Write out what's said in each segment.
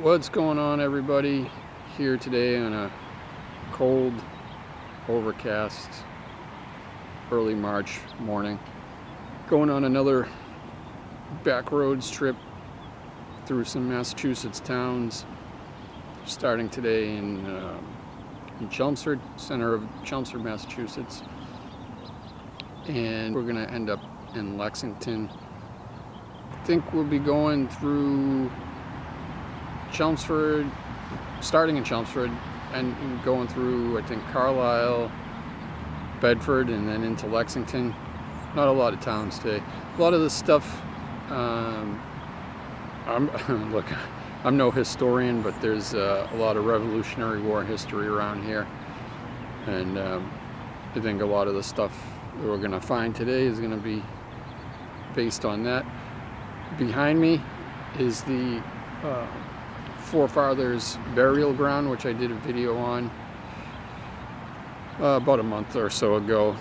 What's going on, everybody? Here today on a cold, overcast, early March morning. Going on another back roads trip through some Massachusetts towns. Starting today in Chelmsford, center of Chelmsford, Massachusetts. And we're going to end up in Lexington. I think we'll be going through Chelmsford, starting in Chelmsford and going through, I think, Carlisle, Bedford, and then into Lexington. Not a lot of towns today. A lot of this stuff, look, I'm no historian, but there's a lot of Revolutionary War history around here. And I think a lot of the stuff that we're going to find today is going to be based on that. Behind me is the forefathers burial ground, which I did a video on about a month or so ago.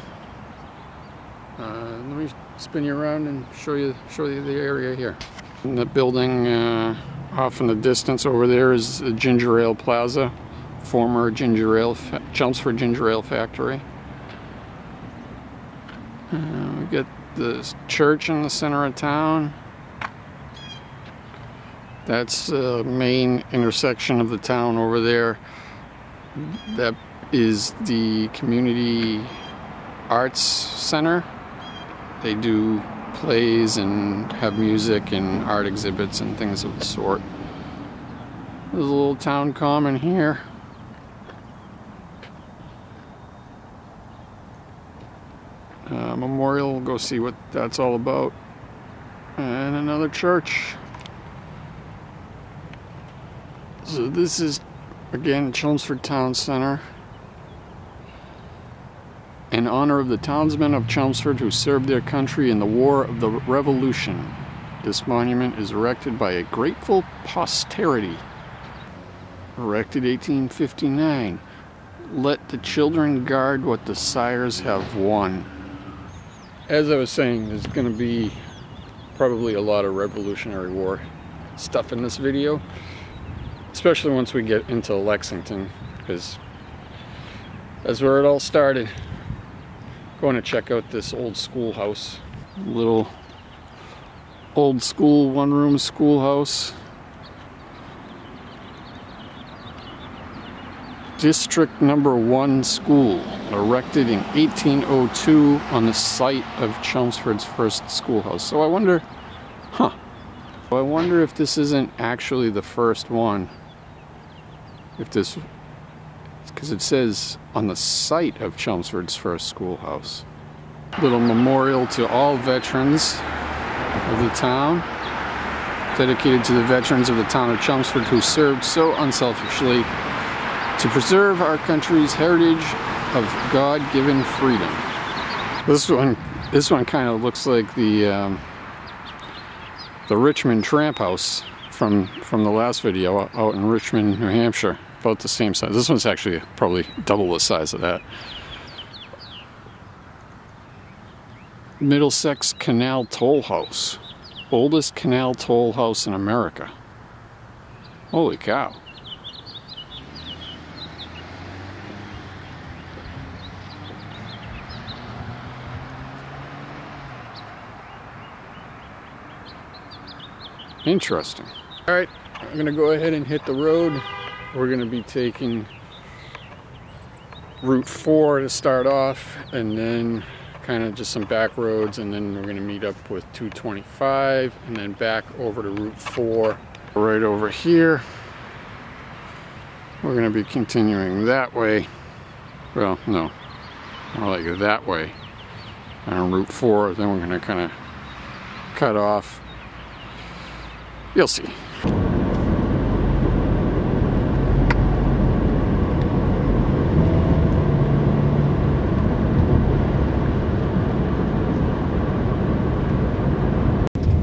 Let me spin you around and show you the area here. In the building off in the distance over there is the Ginger Ale Plaza, former Chelmsford Ginger Ale Factory. We got the church in the center of town. That's the main intersection of the town over there. That is the Community Arts Center. They do plays and have music and art exhibits and things of the sort. There's a little town common here. Memorial, we'll go see what that's all about. And another church. So this is, again, Chelmsford Town Center. In honor of the townsmen of Chelmsford who served their country in the War of the Revolution, this monument is erected by a grateful posterity. Erected 1859. Let the children guard what the sires have won. As I was saying, there's going to be probably a lot of Revolutionary War stuff in this video. Especially once we get into Lexington, because that's where it all started. Going to check out this old schoolhouse. Little old school one-room schoolhouse. District Number 1 School, erected in 1802 on the site of Chelmsford's first schoolhouse. So I wonder if this isn't actually the first one. If this, because it says on the site of Chelmsford's first schoolhouse. Little memorial to all veterans of the town, dedicated to the veterans of the town of Chelmsford who served so unselfishly to preserve our country's heritage of God-given freedom. This one kind of looks like the Richmond Tramp House from the last video out in Richmond, New Hampshire. About the same size. This one's actually probably double the size of that. Middlesex Canal Toll House. Oldest canal toll house in America. Holy cow. Interesting. Alright, I'm going to go ahead and hit the road. We're going to be taking Route 4 to start off, and then kind of just some back roads, and then we're going to meet up with 225, and then back over to Route 4. Right over here, we're going to be continuing that way. Well, no, more like that way on Route 4. Then we're going to kind of cut off. You'll see.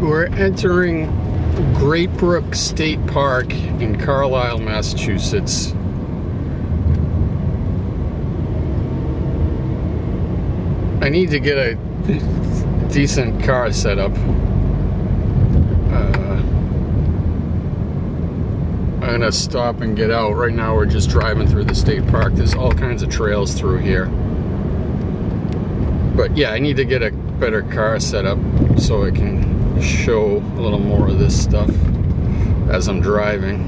We're entering Great Brook State Park in Carlisle, Massachusetts. I need to get a decent car set up. gonna stop and get out. Right now we're just driving through the state park. There's all kinds of trails through here. But yeah, I need to get a better car set up so I can show a little more of this stuff as I'm driving.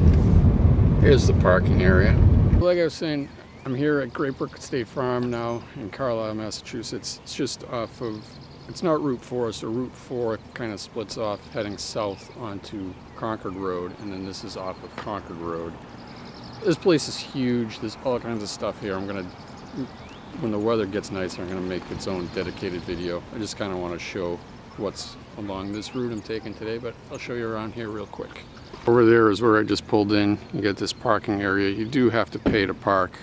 Here's the parking area. Like I was saying, I'm here at Great Brook State Farm now in Carlisle, Massachusetts. It's just off of, it's not Route 4, so Route 4 kind of splits off heading south onto Concord Road, and then this is off of Concord Road. This place is huge. There's all kinds of stuff here. I'm gonna, when the weather gets nicer, I'm gonna make its own dedicated video. I just kind of want to show what's along this route I'm taking today, but I'll show you around here real quick. Over there is where I just pulled in. You get this parking area. You do have to pay to park.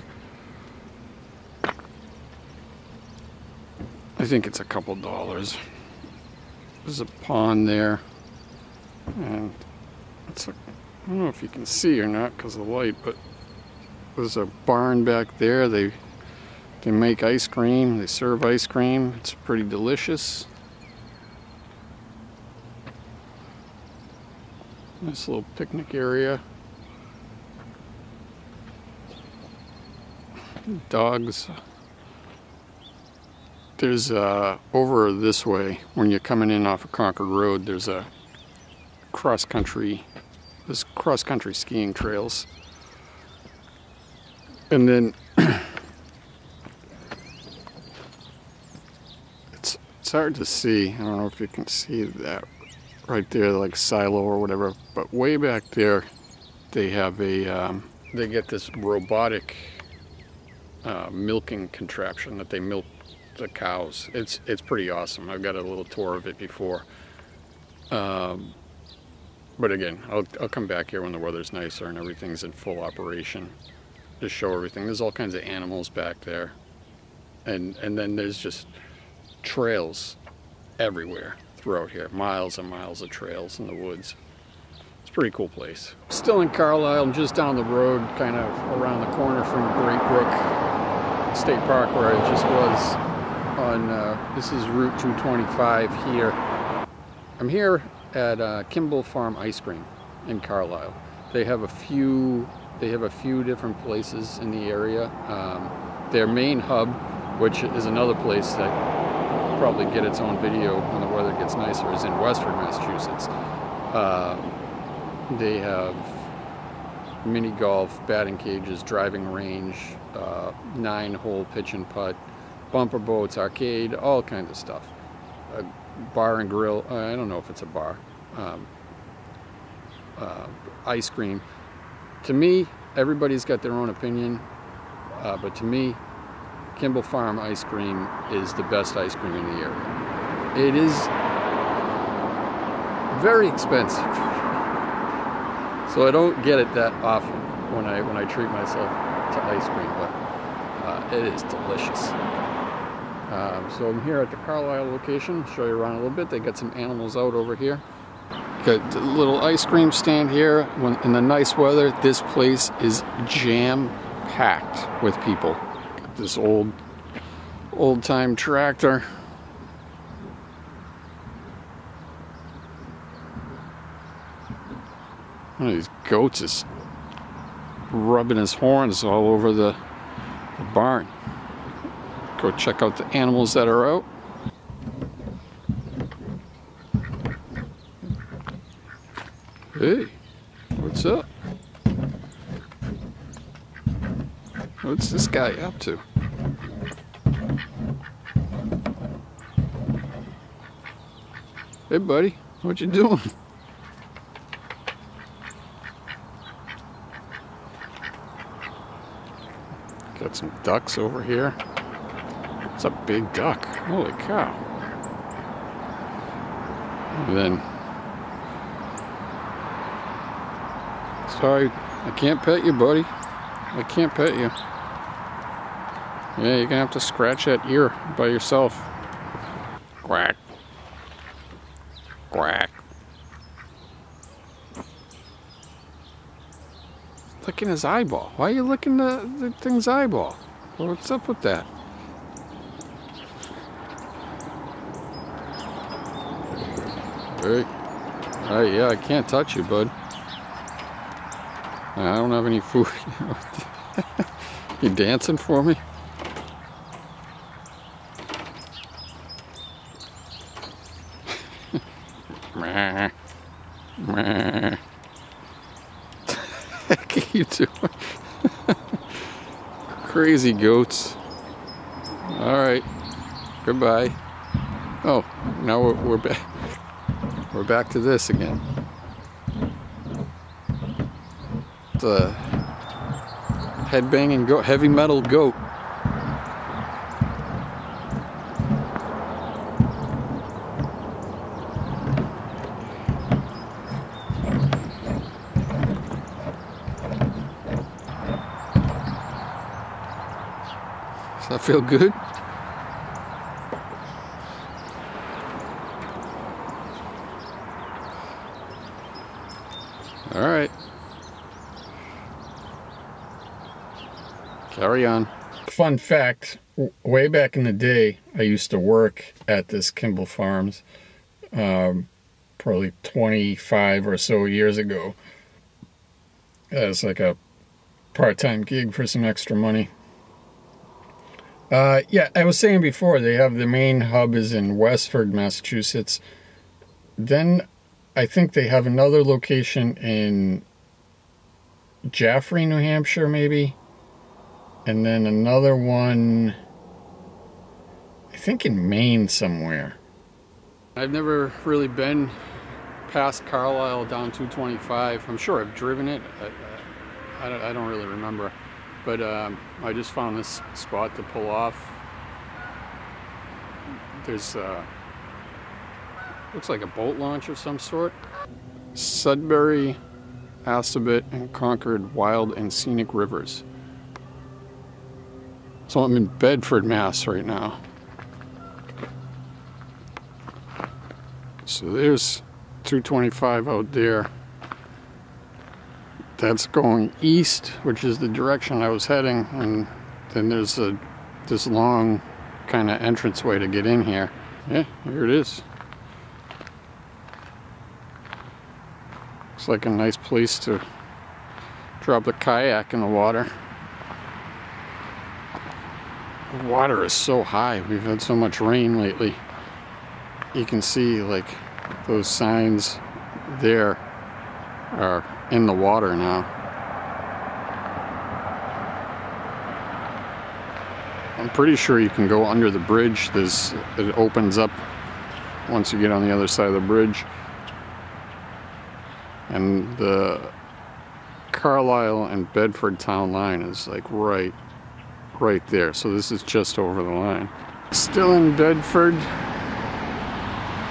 I think it's a couple dollars. There's a pond there, and it's a, I don't know if you can see or not because of the light, but there's a barn back there. They make ice cream. They serve ice cream. It's pretty delicious. Nice little picnic area. Dogs. There's over this way, when you're coming in off of Concord Road, there's a cross-country skiing trails. And then it's hard to see. I don't know if you can see that right there, like silo or whatever, but way back there they have a they get this robotic milking contraption that they milk the cows. It's pretty awesome. I've got a little tour of it before, but again, I'll come back here when the weather's nicer and everything's in full operation to show everything. There's all kinds of animals back there, and then there's just trails everywhere throughout here, miles and miles of trails in the woods. It's a pretty cool place. Still in Carlisle. I'm just down the road, kind of around the corner from Great Brook State Park where I just was on, this is Route 225 here. I'm here at Kimball Farm Ice Cream in Carlisle. They have a few different places in the area. Their main hub, which is another place that probably get its own video when the weather gets nicer, is in Westford, Massachusetts. They have mini golf, batting cages, driving range, 9-hole pitch and putt, bumper boats, arcade, all kinds of stuff. A bar and grill, I don't know if it's a bar. Ice cream. To me, everybody's got their own opinion, but to me, Kimball Farm Ice Cream is the best ice cream in the area. It is very expensive, so I don't get it that often when I treat myself to ice cream, but it is delicious. So I'm here at the Carlisle location. I'll show you around a little bit. They got some animals out over here. Got a little ice cream stand here. When in the nice weather, this place is jam-packed with people. This old-time tractor. One of these goats is rubbing his horns all over the barn. Go check out the animals that are out. Hey, what's up? What's this guy up to? Hey buddy, what you doing? Got some ducks over here. It's a big duck. Holy cow. And then, sorry, I can't pet you, buddy. I can't pet you. Yeah, you're gonna have to scratch that ear by yourself. Quack. Quack. Licking his eyeball. Why are you licking the thing's eyeball? What's up with that? Hey. Yeah, I can't touch you, bud. I don't have any food. You dancing for me? Meh. Meh. What are you doing? Crazy goats. Alright. Goodbye. Oh, now we're back. We're back to this again. It's a headbanging goat, heavy metal goat. Does that feel good? All right. Carry on. Fun fact, way back in the day, I used to work at this Kimball Farms, probably 25 or so years ago. As like a part-time gig for some extra money. Yeah, I was saying before, they have the main hub is in Westford, Massachusetts. Then I think they have another location in Jaffrey, New Hampshire, maybe. And then another one, I think in Maine somewhere. I've never really been past Carlisle down 225. I'm sure I've driven it. I don't really remember. But I just found this spot to pull off. There's, looks like a boat launch of some sort. Sudbury, Assabet, and Concord Wild and Scenic Rivers. So I'm in Bedford, Mass right now. So there's 225 out there. That's going east, which is the direction I was heading, and then there's this long kind of entranceway to get in here. Yeah, here it is. Looks like a nice place to drop the kayak in the water. The water is so high. We've had so much rain lately. You can see like those signs there are in the water now. I'm pretty sure you can go under the bridge. It opens up once you get on the other side of the bridge. And the Carlisle and Bedford town line is like right there. So this is just over the line. Still in Bedford.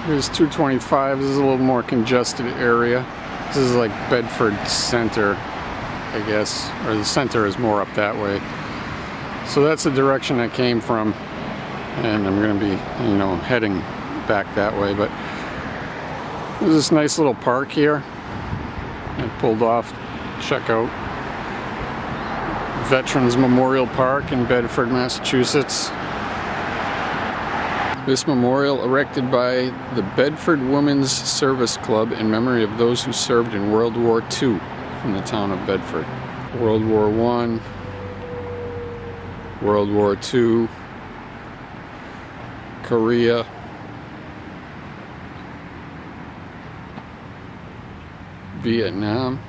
Here's 225. This is a little more congested area. This is like Bedford Center, I guess, or the center is more up that way. So that's the direction I came from, and I'm going to be, you know, heading back that way. But there's this nice little park here. I pulled off, check out Veterans Memorial Park in Bedford, Massachusetts. This memorial, erected by the Bedford Women's Service Club in memory of those who served in World War II from the town of Bedford. World War I, World War II, Korea, Vietnam.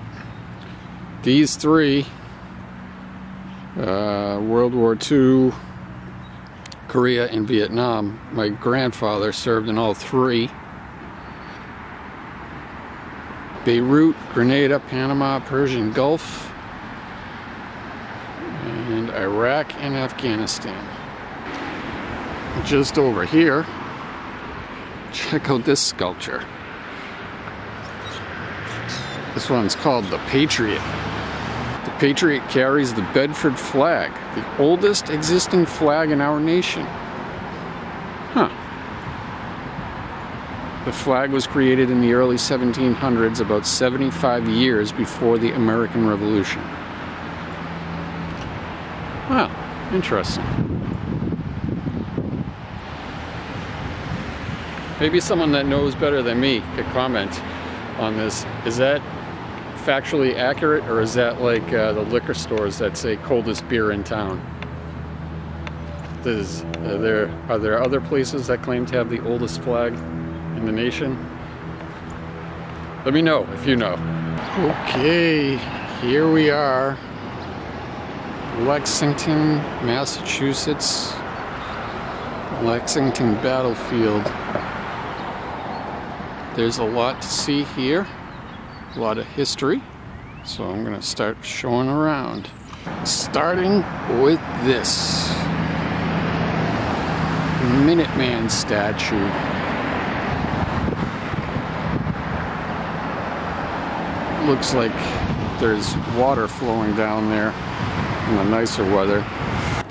These three, World War II, Korea, and Vietnam. My grandfather served in all three. Beirut, Grenada, Panama, Persian Gulf, and Iraq and Afghanistan. Just over here, check out this sculpture. This one's called the Patriot. The Patriot carries the Bedford flag, the oldest existing flag in our nation. Huh. The flag was created in the early 1700s, about 75 years before the American Revolution. Wow, interesting. Maybe someone that knows better than me could comment on this. Is that factually accurate, or is that like the liquor stores that say coldest beer in town? Are there other places that claim to have the oldest flag in the nation? Let me know if you know. Okay, here we are. Lexington, Massachusetts. Lexington battlefield. There's a lot to see here. A lot of history. So I'm going to start showing around. Starting with this Minuteman statue. Looks like there's water flowing down there in the nicer weather.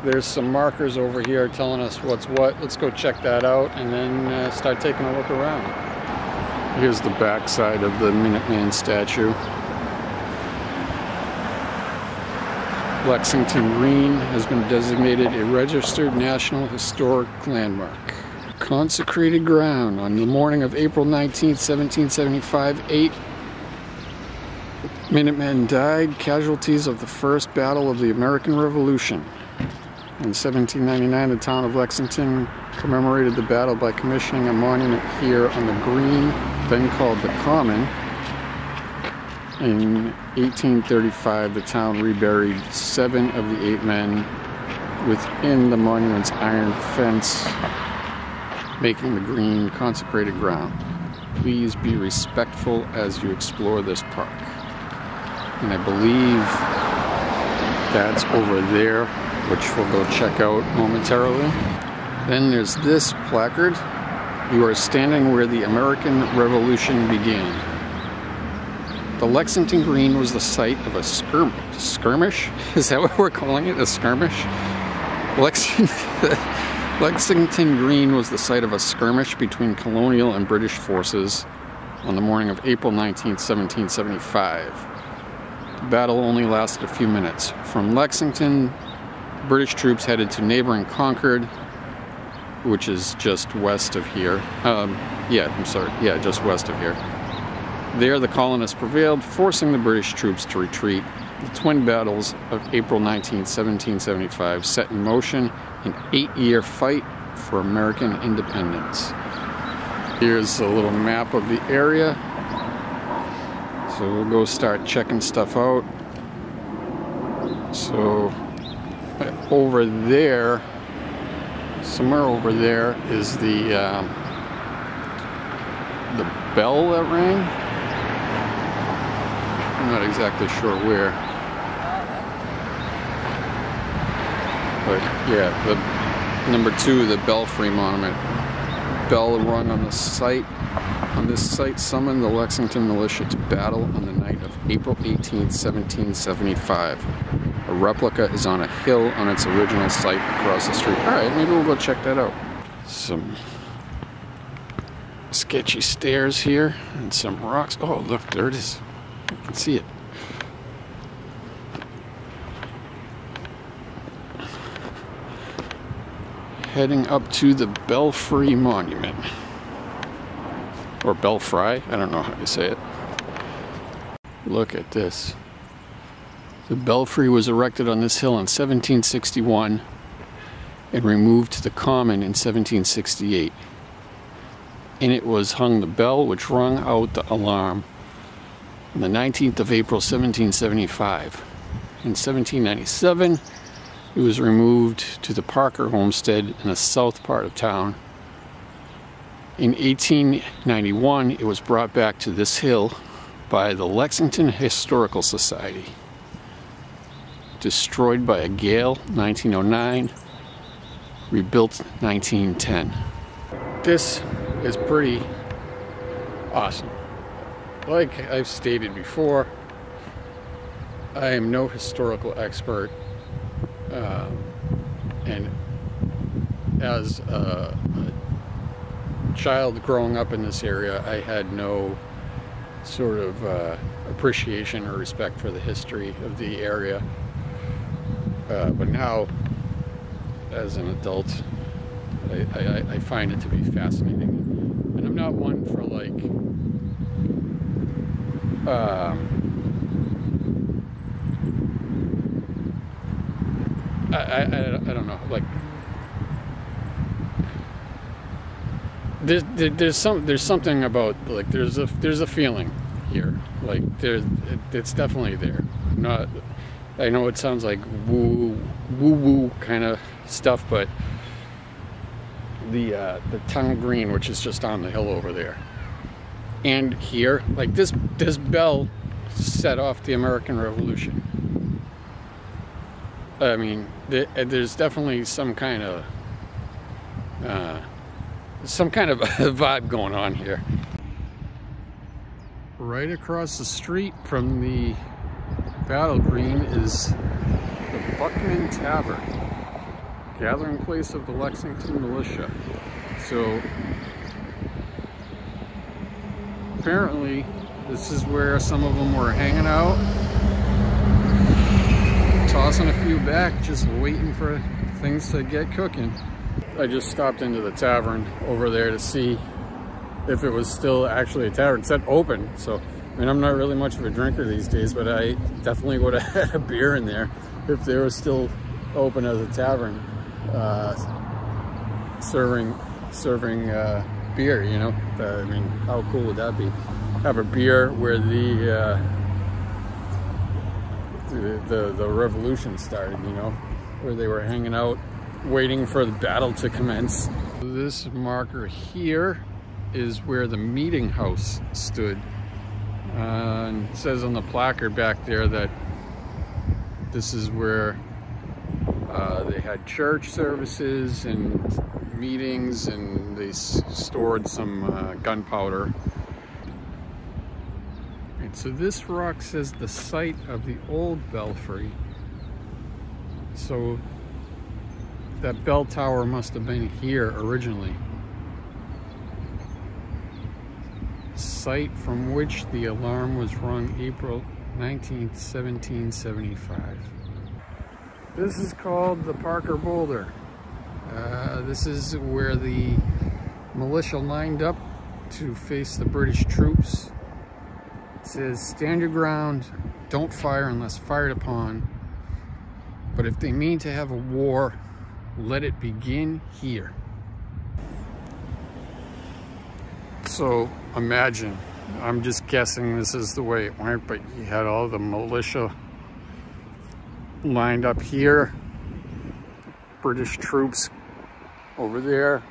There's some markers over here telling us what's what. Let's go check that out and then start taking a look around. Here's the back side of the Minuteman statue. Lexington Green has been designated a registered National Historic Landmark. Consecrated ground. On the morning of April 19, 1775, 8 Minutemen died, casualties of the first battle of the American Revolution. In 1799, the town of Lexington commemorated the battle by commissioning a monument here on the green, then called the Common. In 1835, the town reburied 7 of the 8 men within the monument's iron fence, making the green consecrated ground. Please be respectful as you explore this park. And I believe that's over there, which we'll go check out momentarily. Then there's this placard. You are standing where the American Revolution began. The Lexington Green was the site of a skirmish? Is that what we're calling it? A skirmish? Lexington Green was the site of a skirmish between colonial and British forces on the morning of April 19, 1775. The battle only lasted a few minutes. From Lexington, British troops headed to neighboring Concord, which is just west of here. Just west of here. There, the colonists prevailed, forcing the British troops to retreat. The twin battles of April 19, 1775 set in motion an 8-year fight for American independence. Here's a little map of the area. So we'll go start checking stuff out. So over there, somewhere over there is the bell that rang. I'm not exactly sure where. But yeah, the number 2, the Belfry Monument. Bell rung on the site. On this site summoned the Lexington militia to battle on the night of April 18, 1775. A replica is on a hill on its original site across the street. Alright, maybe we'll go check that out. Some sketchy stairs here and some rocks. Oh, look, there it is. You can see it. Heading up to the Belfry Monument. Or Belfry, I don't know how to say it. Look at this. The belfry was erected on this hill in 1761 and removed to the Common in 1768. In it was hung the bell which rung out the alarm on the 19th of April 1775. In 1797, it was removed to the Parker homestead in the south part of town. In 1891, it was brought back to this hill by the Lexington Historical Society. Destroyed by a gale, 1909. Rebuilt, 1910. This is pretty awesome. Like I've stated before, I am no historical expert, and as a child growing up in this area, I had no sort of appreciation or respect for the history of the area. But now, as an adult, I find it to be fascinating. And I'm not one for like I don't know, like there's something about, like, there's a feeling here, like it's definitely there. Not, I know it sounds like woo kind of stuff, but the town green, which is just on the hill over there, and here, like this bell set off the American Revolution. I mean, there's definitely some kind of a vibe going on here. Right across the street from the Battle Green is the Buckman Tavern, gathering place of the Lexington militia. So apparently this is where some of them were hanging out, tossing a few back, just waiting for things to get cooking. I just stopped into the tavern over there to see if it was still actually a tavern. It said open, so I mean, I'm not really much of a drinker these days, but I definitely would have had a beer in there if they were still open as a tavern, serving beer, you know. I mean, how cool would that be? Have a beer where the revolution started, you know, where they were hanging out waiting for the battle to commence. This marker here is where the meeting house stood. And it says on the placard back there that this is where they had church services and meetings, and they stored some gunpowder. And so this rock says the site of the old belfry. So that bell tower must have been here originally. Site from which the alarm was rung April 19th, 1775. This is called the Parker Boulder. This is where the militia lined up to face the British troops. It says, stand your ground, don't fire unless fired upon. But if they mean to have a war, let it begin here. So imagine, I'm just guessing this is the way it went, but you had all the militia lined up here, British troops over there,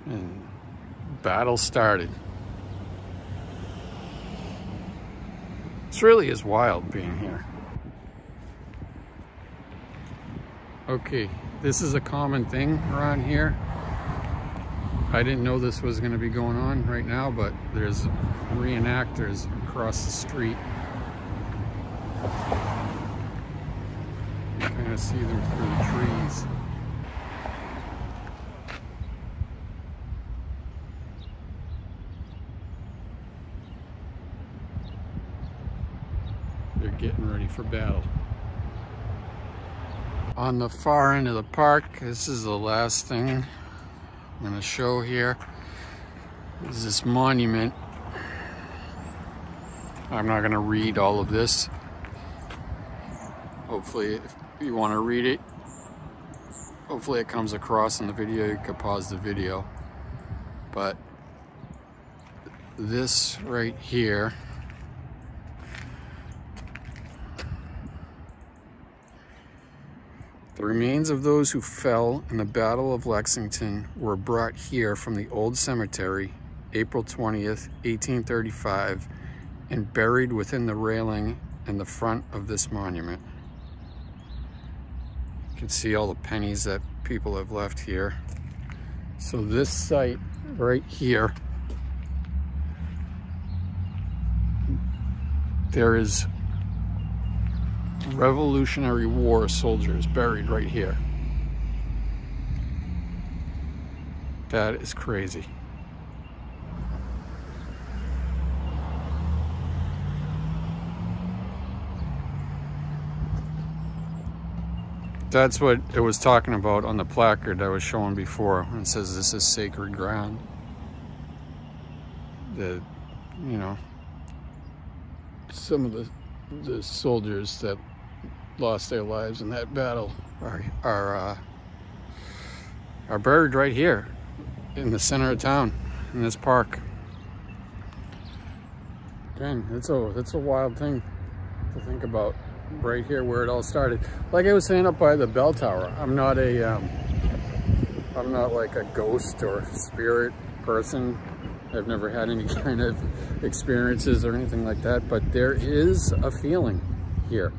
and battle started. This really is wild being here. Okay, this is a common thing around here. I didn't know this was going to be going on right now, but there's reenactors across the street. You kind of see them through the trees. They're getting ready for battle. On the far end of the park, this is the last thing I'm going to show here, is this monument. I'm not going to read all of this. Hopefully, if you want to read it, hopefully it comes across in the video. You could pause the video. But this right here, the remains of those who fell in the Battle of Lexington were brought here from the old cemetery, April 20th, 1835, and buried within the railing in the front of this monument. You can see all the pennies that people have left here. So this site right here, there is Revolutionary War soldiers buried right here. That is crazy. That's what it was talking about on the placard I was showing before. It says this is sacred ground. The, you know, some of the soldiers that lost their lives in that battle are buried right here in the center of town, in this park. Again, it's a wild thing to think about, right here where it all started. Like I was saying, up by the bell tower, I'm not like a ghost or spirit person. I've never had any kind of experiences or anything like that, but there is a feeling here,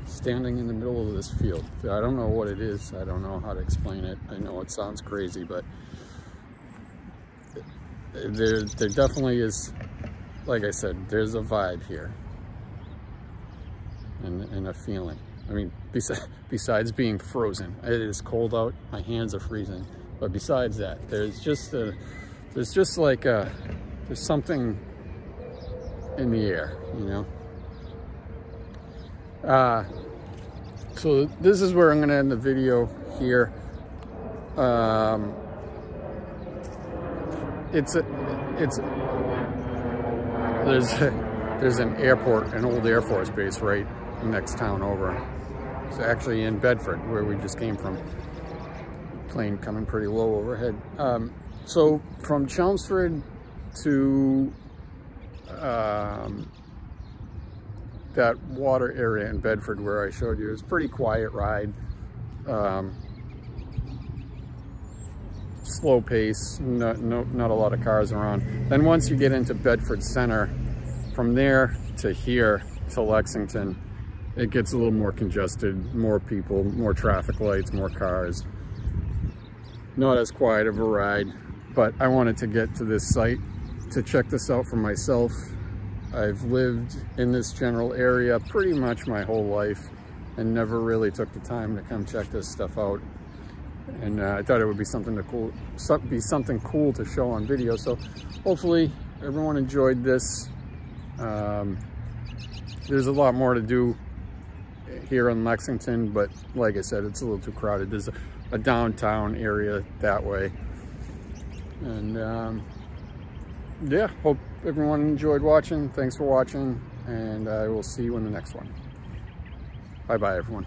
standing in the middle of this field. I don't know what it is. I don't know how to explain it. I know it sounds crazy, but there definitely is, like I said, there's a vibe here. And a feeling. I mean, besides being frozen, it is cold out, my hands are freezing, but besides that, there's something in the air, you know. So this is where I'm going to end the video here. There's an airport, an old Air Force base right next town over. It's actually in Bedford, where we just came from. Plane coming pretty low overhead. So from Chelmsford to that water area in Bedford where I showed you, it's a pretty quiet ride. Slow pace, not a lot of cars around. Then once you get into Bedford Center, from there to here to Lexington, it gets a little more congested, more people, more traffic lights, more cars. Not as quiet of a ride, but I wanted to get to this site to check this out for myself. I've lived in this general area pretty much my whole life and never really took the time to come check this stuff out. And I thought it would be something cool to show on video. So hopefully everyone enjoyed this. There's a lot more to do here in Lexington, but like I said, it's a little too crowded. There's a downtown area that way. And yeah, hope everyone enjoyed watching. Thanks for watching, and I will see you in the next one. Bye-bye, everyone.